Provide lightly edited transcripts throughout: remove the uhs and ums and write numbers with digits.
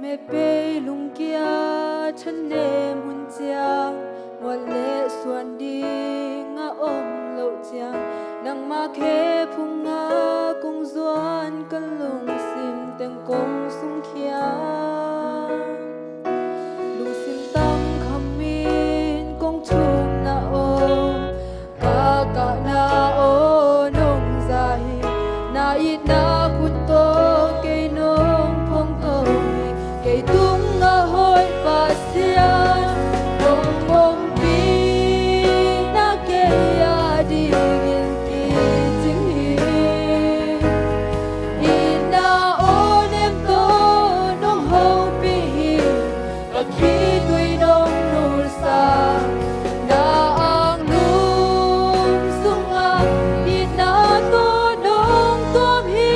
mẹ bê lung kia chân nêm hun chiang ngọt lệ xuân đi ngã ôm lộ chiang nang ma khê phung ngã cung doan cân lung sim tên công sung kia lung sim tâm khăm min công chung na ô ka na ô nong zahi na it na kut to ke nong phong to ke tung nga hoi pa sian nong mong pi na ke ya di ngin ki jing hi ina o nem to nong ho pi hi ka khi tui nong nur sa na ang lum sung a ina to nong tom hi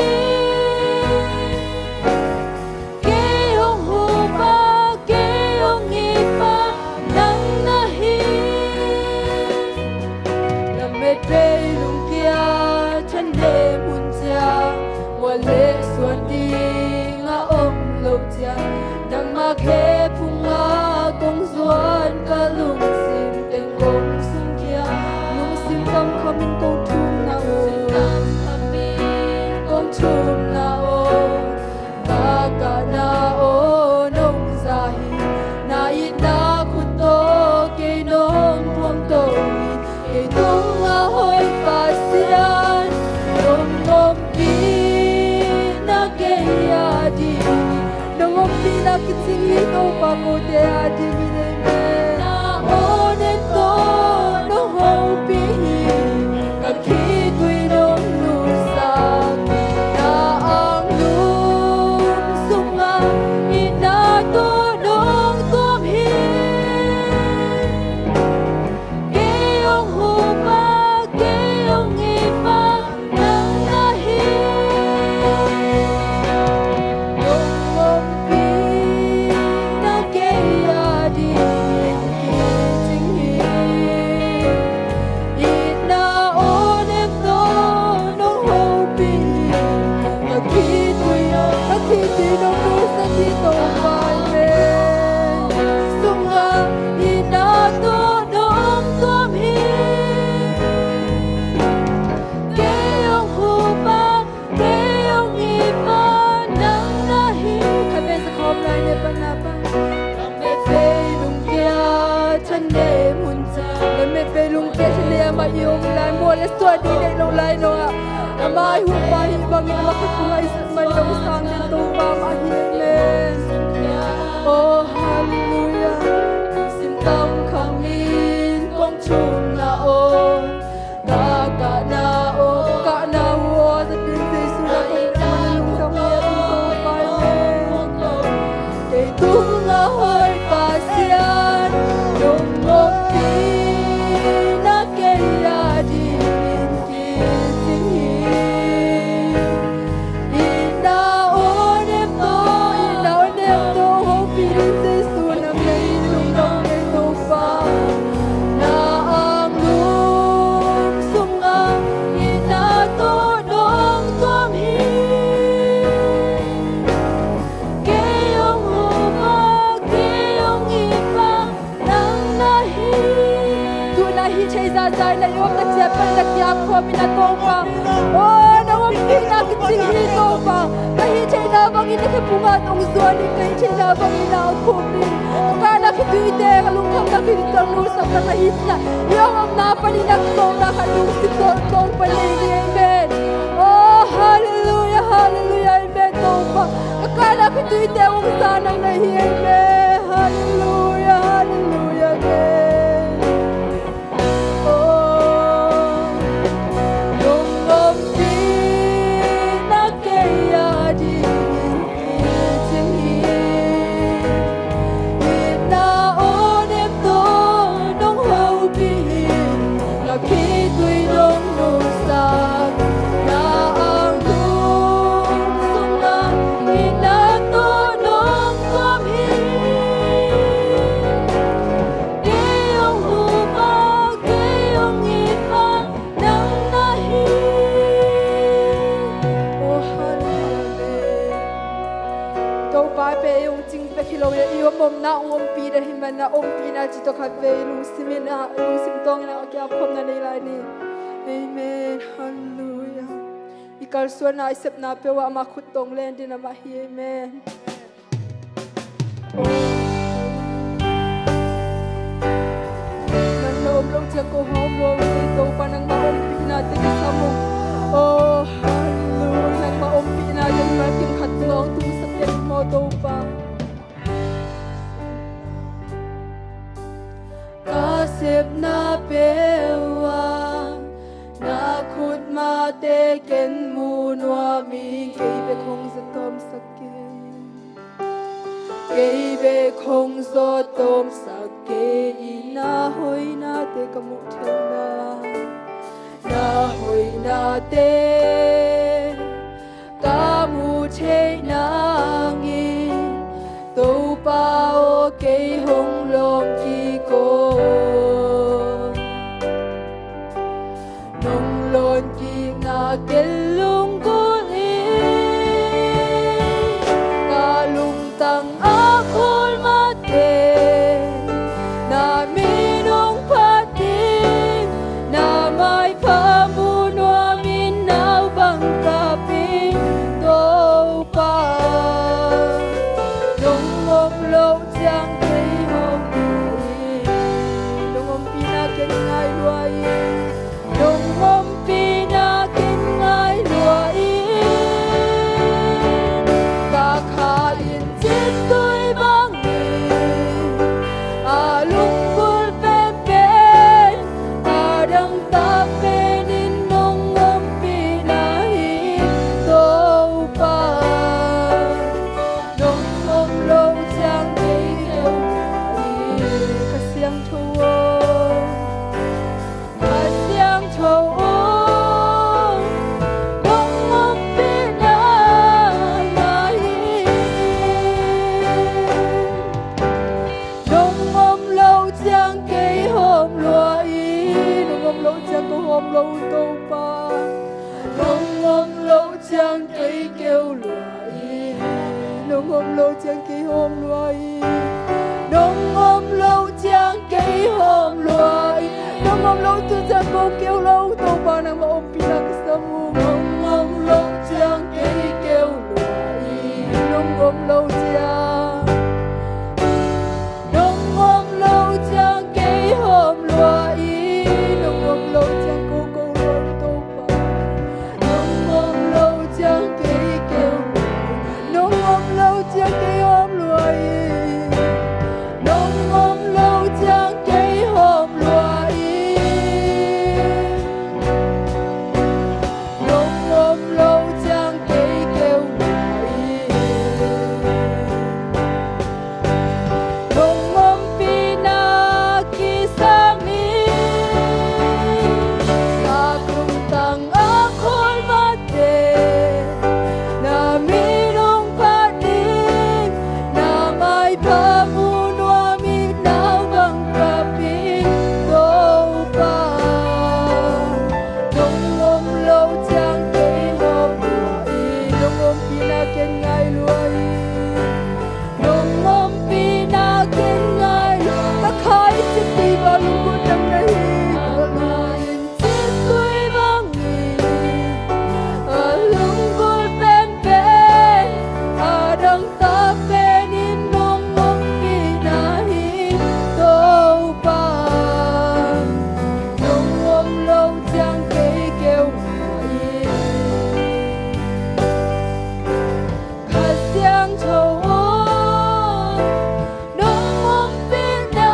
ke hong hu pa ke hong ngi pa nang na hi la me pe lung kia chân đêm hun chia mùa lệ xuân đi ngã ôm lâu chia nang ma khê phung ngã công duan ca lung sim tên công sung kia lung sim tâm khăm min công thum na ô công thum na ô ka na ô nong zahi na it na khut to ke nong phong to ke tung nga hoi pa sian nong ngom pi na ke ya di nong ngom pi na kiting hi no pa ko te a di mi ne na o ne to no ho pi ka khi tui nong nu sa na ang lum sung a ina to nong tom hi ke ong hu pa ke ong ngi pa nang na hi nong ngom pi na ke ya di ki jing hi ina o nem to nong ho pi ka khi tui nong nu sa ti to pai me sung a ina to nong tom hi ke ong hu pa ke ong ngi pa nang na hi khai bên sa khom lai ne pa na pa me pe lung kia chân đêm hun cha le me pe lung kia chân le ma yong lai mo le sto di dei lo lai no a mai hu pa hi bang in wakit ko ai sa mai lo sang den to pa ma hi le oh hallelujah sim tâm kham min kong chum na o ka na o ka na wo sa din se su na ko na lung dam ya to pa le ke tung nga hoi pa sian nong ngom pi na ke ya di min ki jing hi ina o nem to ho pi se su na me lung dam ke to pa na ang lum sung a ina to nong tom hi ke ong hu pa ke ong ngi pa nang na hi tu na hi chei za zai na yom na chia pa na kya kho mi na to pa o na wa pi na ki ting hi to pa ka hi chei na bang in ke punga tong zo ni ka hi chei na bang in na ko mi ka na ki tu te ka lung kham na ki tong nu sa ka na hi na yom am na pa ni na to na ka lung si to tong pa ni ni amen oh hallelujah hallelujah amen to pa ka na ki tu te ong sa nang na hi amen hallelujah hallelujah amen oh nong ngom pi na ke ya di ngin ki jing hi ina o nem to nong ho pi ka khi tui nong nu sa na ang lum sung a ina to nong tom hi đâu ba pe yung ching pe kilo ya iyo mom na om pi da him na om pi na chi to kha ve lu sim na lu sim tong na kya phom na nei lai ni amen hallelujah ikal suan na isep na pe wa ma khut tong len din na ma hi amen nang lo om lo cha ko hom lo to pa nang ma om pi na te sa mo oh hallelujah nang ma om pi na din ma kim khat ngong tu sa yen mo to pa kasep na pewa na khut ma te ken mu noa mi kei be khong sa tom sa ke kei be khong so tom sa ke ina hoi na te ka mu the na hoi na te ka mu che na ngi to pa o kei hong long ki ko nong lon ki nga kel lung ko li ka lung tang a khol ma te na mi nong pa tin na mai pa mu no min nau bang ka pin to pa nong om lo chang kei hong li nong om pi na ken ngai luai nong om pi na ken ngai luai ka kha in chit tôi bang ni a lung kul pen pen a dang ta pen in nong om pi na hi to pa nong om lo chang kei kêu ka siang thuo ka siang thuo nong om pi na na hi nong om lo chang kei hôm luai nong om lo chang ko hôm lo to pa nong om lo chang kei kêu luai nong om lo chang kei hôm luai nong om lo chang kei hôm luai nong om lo tu chang ko kêu lo to pa nang ma om pi na ka sa mu nong om lo chang kei kêu luai nong om lo chang nong om lo chang kei hôm luai nong om lo chang ko lo to pa nong om lo chang kei kêu luai nong om lo chang kei hôm luai nong om lo chang kei hôm luai nong om lo chang kei kêu luai nong om pi na ki sa mi sa kung tang a khol ma te na mi nong pa din na mai pa mu noa mi nau bang ka pin to pa nong om lo chang kei hôm luai nong om pi na ken ngai luai nong om pi na ken ngai ta khai chi ti ba lu ko tam na hi luai chi tui bang ni a lung kul pen pen a dang ta pen in nong om pi na hi to pa nong om lo chang kei kêu luai ka siang chou nong om pi na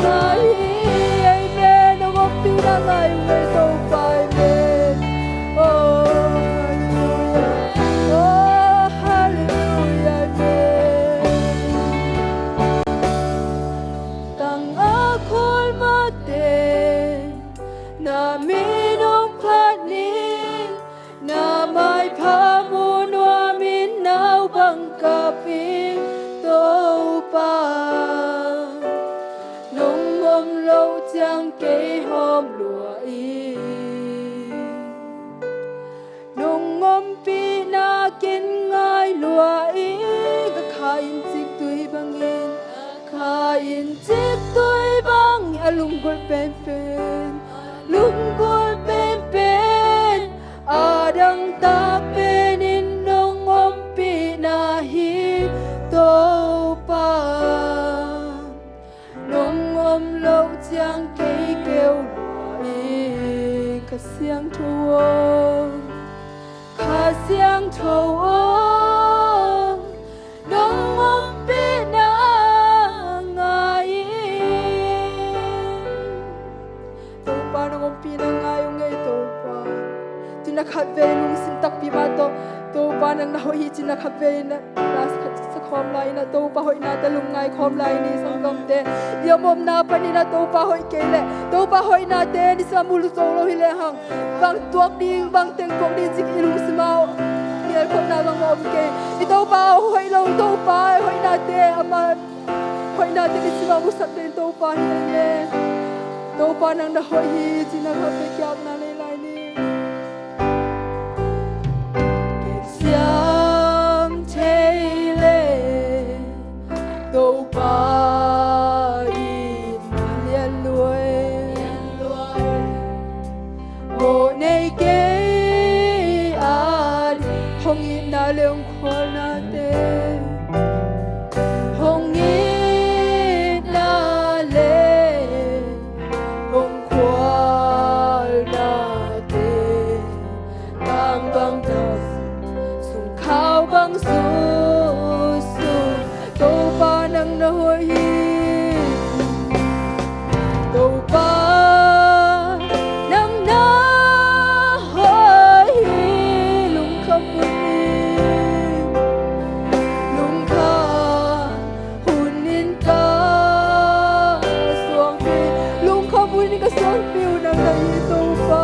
ngai amen nong om pi na ngai we to pa amen oh hallelujah amen tang a khol ma te na mi nong pha ni na mai pha mu noa min nau bang ka pin to pa nong om lo chang kei hôm luai nong om pi na ken ngai luai in chiếc tôi băng lung gol pen pen lung gol pen pen adang ta pen in nong om pi na hi to pa nong om lâu chang cây kêu loài cả xiang thua cả xiang thua nong om pi na ngai to pa nong om pi na ngai ngai to pa tina khat ve lung sim tak pi ma to pa nang na hoi tina khat ve na las sa khom lai na to pa hoi na ta lung ngai khom lai ni sang gam te yomom na pa ni na to pa hoi ke le to pa hoi na te ni sa mulu so lo hi le hang bang tuak ding bang teng tuak ding jik ilung simao ni al khom na bang om ke i to pa hoi lo to pa hoi na te ama hoi na te ni simao musat te to pa hi le to pa nang na hoi hi tina khat ve kyak na le lai ni Siam thế lệ đâu ba in liên lùi bộ này kế an không in na lương khó na tê không in na lệ không khó na tê tăng băng thơ khao băng su su tô ba nang na hoi hi tô ba nang na hoi hi lung kham hun in ka suang pi lung kham hun in ka suang pi nang na hi tô ba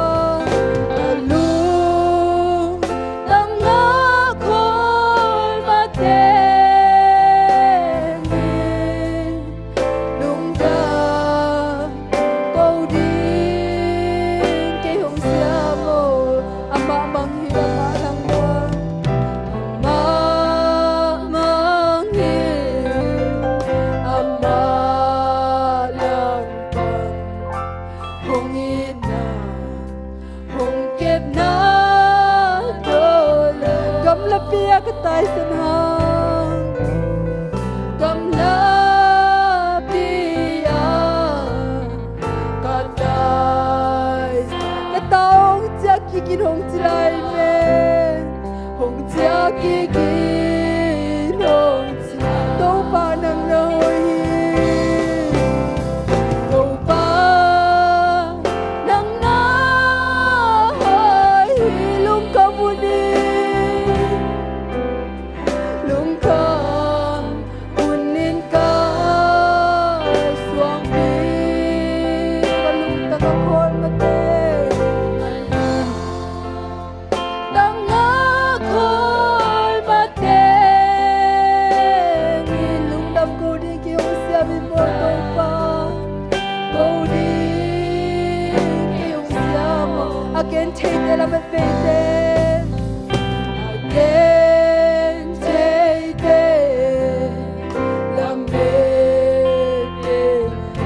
pia ka tai san hang kam la pia ka tai ka taong cha ki kin hong chilai me hong cha ki kin hong chi to pa nang na hoi to pa nang na hoi lung ka bu ni Again, take that I'm a faith again, take that I'm a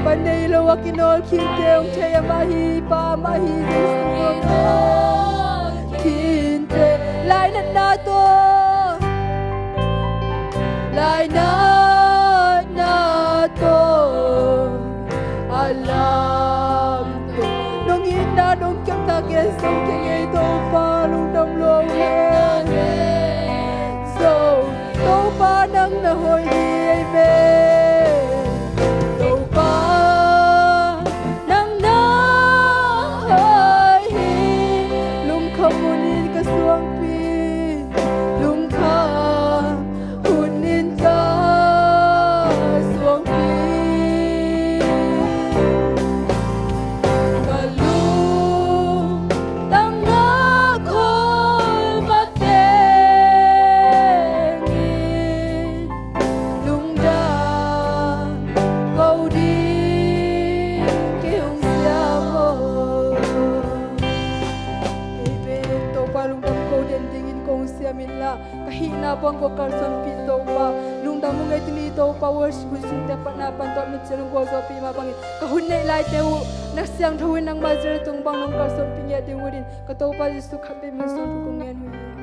Panay lo akinol kinte ang chaya mahi pa mahi kinte lai na to lai na to alam to nong ina nong kyam ta ke song ke ngai to pa lung dam lo so to pa nang na hoi ai me kahina bang ko kalson pito pa lung damong ay to power husing te panapan to mitselung ko so pi mabangi ka hunne lai te u nasyang thawin ang mazir tung bang nong ka so pi nge ding urin ka to pa jisu khabe min son ku ngen hu